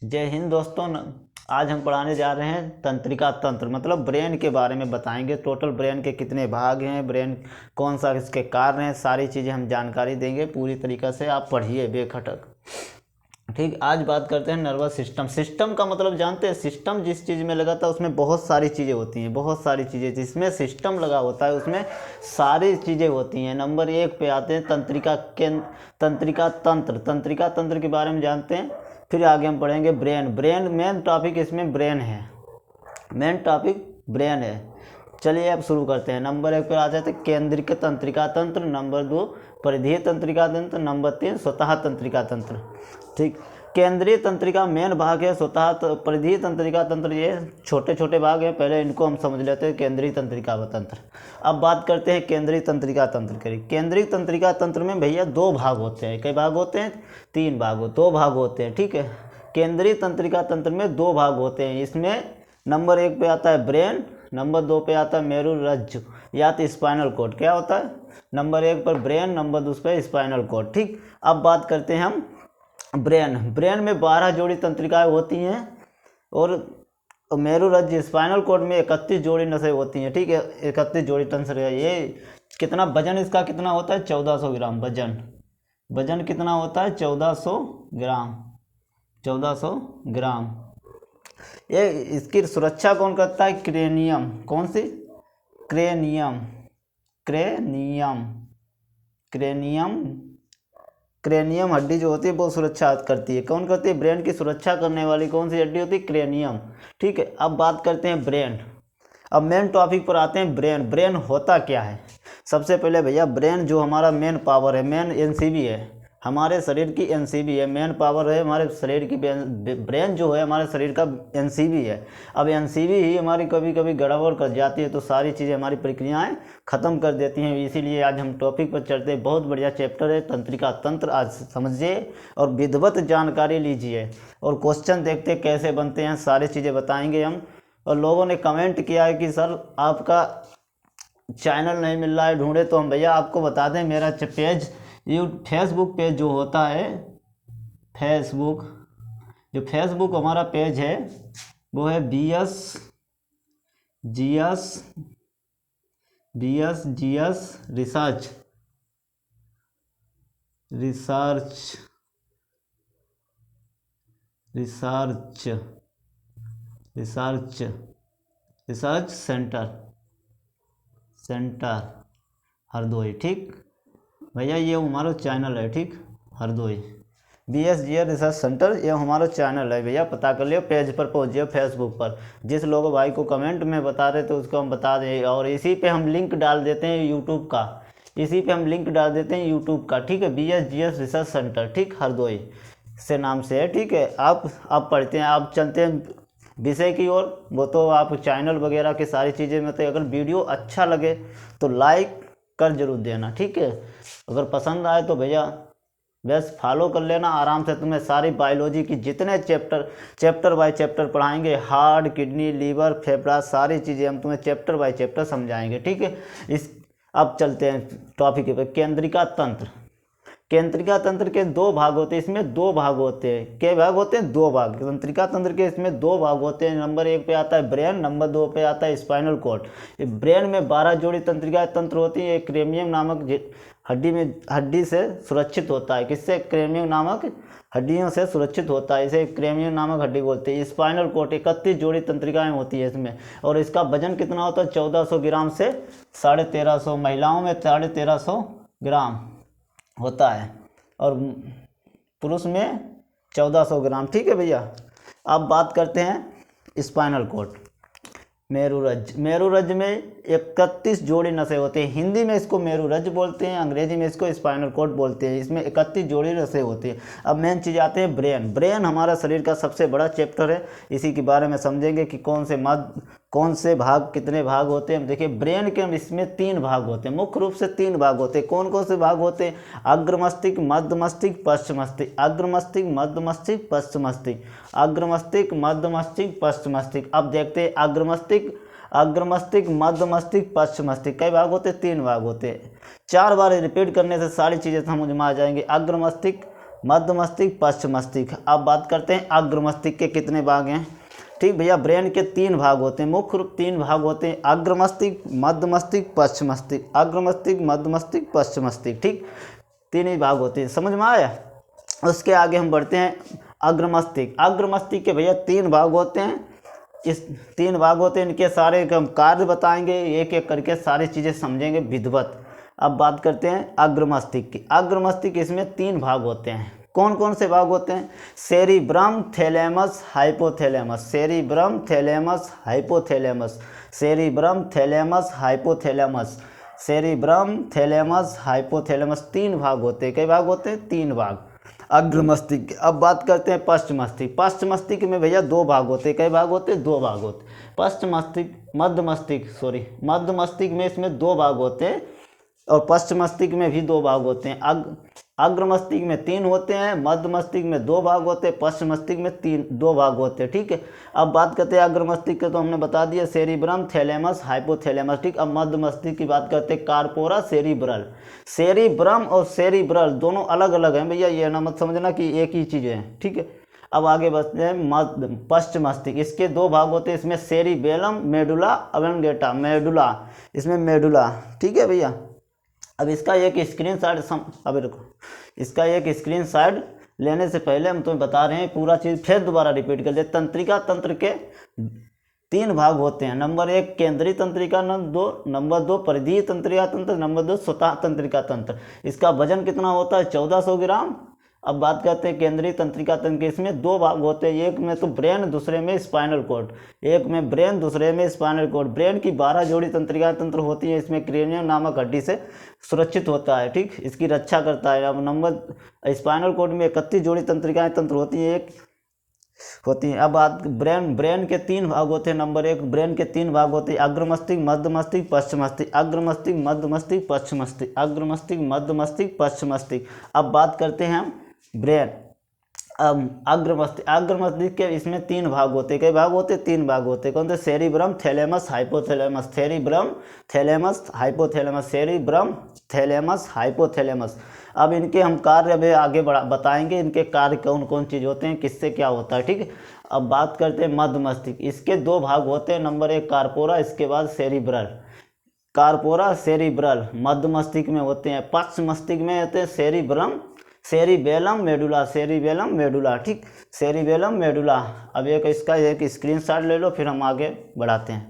जय हिंद दोस्तों। आज हम पढ़ाने जा रहे हैं तंत्रिका तंत्र, मतलब ब्रेन के बारे में बताएंगे। टोटल ब्रेन के कितने भाग हैं, ब्रेन कौन सा इसके कार्य हैं, सारी चीज़ें हम जानकारी देंगे पूरी तरीक़ा से। आप पढ़िए बेखटक। ठीक, आज बात करते हैं नर्वस सिस्टम। सिस्टम का मतलब जानते हैं? सिस्टम जिस चीज़ में लगा था उसमें बहुत सारी चीज़ें होती हैं, बहुत सारी चीज़ें जिसमें सिस्टम लगा होता है उसमें सारी चीज़ें होती हैं। नंबर 1 पे आते हैं तंत्रिका तंत्रिका तंत्र। तंत्रिका तंत्र के बारे में जानते हैं, फिर आगे हम पढ़ेंगे ब्रेन। ब्रेन मेन टॉपिक इसमें ब्रेन है, मेन टॉपिक ब्रेन है। चलिए अब शुरू करते हैं। नंबर 1 पर आ जाते हैं केंद्रीय तंत्रिका तंत्र, नंबर 2 परिधीय तंत्रिका तंत्र, नंबर 3 स्वतः तंत्रिका तंत्र। ठीक, केंद्रीय तंत्रिका मेन भाग है, स्वतः परिधीय तंत्रिका तंत्र ये छोटे छोटे भाग हैं। पहले इनको हम समझ लेते हैं, केंद्रीय तंत्रिका तंत्र। अब बात करते हैं केंद्रीय तंत्रिका तंत्र की। केंद्रीय तंत्रिका तंत्र में भैया 2 भाग होते हैं। कई भाग होते हैं? 3 भाग, 2 भाग होते हैं। ठीक है, केंद्रीय तंत्रिका तंत्र में 2 भाग होते हैं। इसमें नंबर 1 पे आता है ब्रेन, नंबर 2 पे आता है मेरुरज्जु या तो स्पाइनल कॉर्ड। क्या होता है? नंबर 1 पर ब्रेन, नंबर 2 पे स्पाइनल कॉर्ड। ठीक, अब बात करते हैं हम ब्रेन। ब्रेन में 12 जोड़ी तंत्रिकाएं होती हैं और मेरुरज्जु स्पाइनल कॉर्ड में 31 जोड़ी नसें होती हैं। ठीक है, 31 जोड़ी तंत्रिकाएं। ये कितना वजन इसका कितना होता है? 1400 ग्राम वजन कितना होता है? 1400 ग्राम। 1400 ग्राम। ये इसकी सुरक्षा कौन करता है? क्रेनियम। कौन सी? क्रेनियम। क्रेनियम क्रेनियम क्रेनियम हड्डी जो होती है वो सुरक्षा करती है। कौन करती है? ब्रेन की सुरक्षा करने वाली कौन सी हड्डी होती है? क्रेनियम। ठीक है, अब बात करते हैं ब्रेन। अब मेन टॉपिक पर आते हैं ब्रेन। ब्रेन होता क्या है? सबसे पहले भैया ब्रेन जो हमारा मेन पावर है, मेन एनसीबी है, हमारे शरीर की एनसीबी है, मेन पावर है हमारे शरीर की। ब्रेन जो है हमारे शरीर का एनसीबी है। अब एनसीबी ही हमारी कभी कभी गड़बड़ कर जाती है तो सारी चीज़ें हमारी प्रक्रियाएं ख़त्म कर देती हैं। इसीलिए आज हम टॉपिक पर चलते हैं। बहुत बढ़िया चैप्टर है तंत्रिका तंत्र, आज समझिए और विधिवत जानकारी लीजिए और क्वेश्चन देखते कैसे बनते हैं, सारी चीज़ें बताएंगे हम। और लोगों ने कमेंट किया है कि सर आपका चैनल नहीं मिल रहा है, ढूंढे। तो हम भैया आपको बता दें, मेरा पेज फेसबुक पेज जो होता है, फेसबुक हमारा पेज है वो है BS रिसर्च सेंटर हरदोई। ठीक भैया, ये हमारा चैनल है। ठीक, हरदोई BS रिसर्च सेंटर ये हमारा चैनल है भैया, पता कर लियो। पेज पर पहुँचिए फेसबुक पर। जिस लोग भाई को कमेंट में बता रहे थे उसको हम बता दें, और इसी पे हम लिंक डाल देते हैं यूट्यूब का। ठीक है, BS रिसर्च सेंटर, ठीक, हरदोई से नाम से है। ठीक है, आप पढ़ते हैं। आप चलते हैं विषय की ओर। वो तो आप चैनल वगैरह की सारी चीज़ें में, तो अगर वीडियो अच्छा लगे तो लाइक कर जरूर देना। ठीक है, अगर पसंद आए तो भैया बस फॉलो कर लेना आराम से। तुम्हें सारी बायोलॉजी की जितने चैप्टर बाय चैप्टर पढ़ाएंगे, हार्ट, किडनी, लीवर, फेफड़ा, सारी चीज़ें हम तुम्हें चैप्टर बाय चैप्टर समझाएंगे। ठीक है, अब चलते हैं टॉपिक पे। केंद्रिका तंत्र। केंद्रिका तंत्र के 2 भाग होते हैं। इसमें 2 भाग होते हैं। क्या भाग होते हैं? 2 भाग। तंत्रिका तंत्र के इसमें 2 भाग होते हैं। नंबर 1 पे आता है ब्रेन, नंबर 2 पे आता है स्पाइनल कॉर्ड। ब्रेन में 12 जोड़ी तंत्रिका तंत्र होती है। क्रेनियम नामक हड्डी से सुरक्षित होता है। किससे? क्रेनियम नामक हड्डियों से सुरक्षित होता है। इसे क्रेनियम नामक हड्डी बोलते हैं। स्पाइनल कॉर्ड 31 जोड़ी तंत्रिकाएं होती है इसमें, और इसका वजन कितना होता है? 1400 ग्राम से 1350। महिलाओं में 1350 ग्राम होता है और पुरुष में 1400 ग्राम। ठीक है भैया, अब बात करते हैं स्पाइनल कॉर्ड। मेरुरज्जु में 31 जोड़ी नसें होती हैं। हिंदी में इसको मेरुरज्जु बोलते हैं, अंग्रेजी में इसको स्पाइनल कॉर्ड बोलते हैं। इसमें 31 जोड़ी नसें होती हैं। अब मेन चीज़ आते हैं ब्रेन। ब्रेन हमारा शरीर का सबसे बड़ा चैप्टर है। इसी के बारे में समझेंगे कि कौन से भाग, कितने भाग होते हैं। देखिए ब्रेन के इसमें 3 भाग होते हैं, मुख्य रूप से 3 भाग होते हैं। कौन कौन से भाग होते हैं? अग्र मस्तिष्क, मध्य मस्तिष्क, पश्च मस्तिष्क। अग्र मस्तिष्क, मध्य मस्तिष्क, पश्च मस्तिष्क। अग्र मस्तिष्क, मध्य मस्तिष्क, पश्च मस्तिष्क। अब देखते हैं अग्र मस्तिष्क, मध्य मस्तिष्क, पश्च मस्तिष्क। कई भाग होते हैं? 3 भाग होते हैं। 4 बार रिपीट करने से सारी चीज़ें समझ में आ जाएंगी। अग्र मस्तिष्क मध्य मस्तिष्क, पश्च मस्तिष्क। अब बात करते हैं अग्र मस्तिष्क के कितने भाग हैं। ठीक भैया, ब्रेन के 3 भाग होते हैं, मुख्य रूप 3 भाग होते हैं, अग्र मस्तिष्क, मध्य मस्तिष्क, पश्च मस्तिष्क। अग्र मस्तिष्क, मध्य मस्तिष्क, पश्च मस्तिष्क। ठीक, 3 ही भाग होते हैं, समझ में आया। उसके आगे हम बढ़ते हैं अग्र मस्तिष्क। अग्र मस्तिष्क के भैया 3 भाग होते हैं, इस 3 भाग होते हैं, इनके सारे हम कार्य बताएंगे, एक एक करके सारी चीज़ें समझेंगे विधिवत। अब बात करते हैं अग्र मस्तिष्क की। अग्र मस्तिष्क इसमें 3 भाग होते हैं। कौन कौन से भाग होते हैं? Cerebrum, thalamus, hypothalamus. Cerebrum, thalamus, hypothalamus. Cerebrum, thalamus, hypothalamus. Cerebrum, thalamus, hypothalamus. 3 भाग होते हैं। कई भाग होते हैं? 3 भाग अग्र मस्तिष्क। अब बात करते हैं पश्च मस्तिष्क। पश्च मस्तिष्क में भैया 2 भाग होते हैं। कई भाग होते हैं? 2 भाग होते हैं। पश्च मस्तिष्क, मध्य मस्तिष्क, मध्य मस्तिष्क में इसमें 2 भाग होते हैं और पश्च मस्तिष्क में भी 2 भाग होते हैं। अग्र मस्तिष्क में 3 होते हैं, मध्य मस्तिष्क में 2 भाग होते हैं, पश्च मस्तिष्क में 2 भाग होते हैं। ठीक है, अब बात करते हैं अग्र मस्तिष्क के, तो हमने बता दिया सेरिब्रम, थैलेमस, हाइपोथैलेमस। ठीक, अब मध्य मस्तिष्क की बात करते हैं, कार्पोरा सेरिब्रल। सेरिब्रम और सेरिब्रल दोनों अलग अलग हैं भैया, ये ना मत समझना कि एक ही चीज़ है। ठीक है, अब आगे बढ़ते हैं मध्य पश्च मस्तिष्क। इसके 2 भाग होते हैं, इसमें सेरिबेलम, मेडुला ऑब्लंगेटा। मेडुला, इसमें मेडुला। ठीक है भैया, अब इसका एक स्क्रीनशॉट अब रुको, इसका एक स्क्रीनशॉट लेने से पहले हम तुम्हें बता रहे हैं पूरा चीज़, फिर दोबारा रिपीट कर दे। तंत्रिका तंत्र के 3 भाग होते हैं। नंबर 1 केंद्रीय तंत्रिका, नंबर 2 परिधीय तंत्रिका तंत्र, नंबर 2 स्वतः तंत्रिका तंत्र। इसका वजन कितना होता है? 1400 ग्राम। अब बात करते हैं केंद्रीय तंत्रिका तंत्र के, इसमें 2 भाग होते हैं, एक में तो ब्रेन, दूसरे में स्पाइनल कॉर्ड। एक में ब्रेन, दूसरे में स्पाइनल कॉर्ड। ब्रेन की 12 जोड़ी तंत्रिका तंत्र होती है, इसमें क्रेनियम नामक हड्डी से सुरक्षित होता है। ठीक, इसकी रक्षा करता है। अब नंबर स्पाइनल कॉर्ड में 31 जोड़ी तंत्रिकाएं तंत्र होती है, एक होती हैं। अब बात ब्रेन के 3 भाग होते हैं। नंबर 1 ब्रेन के 3 भाग होते हैं, अग्र मस्तिष्क, मध्य मस्तिष्क, पश्च मस्तिष्क। अग्र मस्तिष्क, मध्य मस्तिष्क, पश्च मस्तिष्क। अग्र मस्तिष्क, मध्य मस्तिष्क, पश्च मस्तिष्क। अब बात करते हैं हम ब्रेन। अग्र मस्तिष्क के इसमें 3 भाग होते हैं। कई भाग होते हैं? 3 भाग होते हैं। कौन से? Cerebrum, thalamus, hypothalamus. Cerebrum, thalamus, hypothalamus. Cerebrum, thalamus, hypothalamus. अब इनके हम कार्य अभी आगे बताएंगे, इनके कार्य कौन कौन चीज़ होते हैं, किससे क्या होता है। ठीक है, अब बात करते हैं मध्य मस्तिष्क। इसके 2 भाग होते हैं, नंबर 1 कार्पोरा, इसके बाद सेरिब्रल। कार्पोरा, सेरिब्रल मध्य मस्तिष्क में होते हैं। पश्च मस्तिष्क में होते हैं cerebrum, cerebellum, medulla. Cerebellum, medulla. ठीक, सेरिबेलम, मेडुला। अब एक इसका एक स्क्रीनशॉट ले लो, फिर हम आगे बढ़ाते हैं।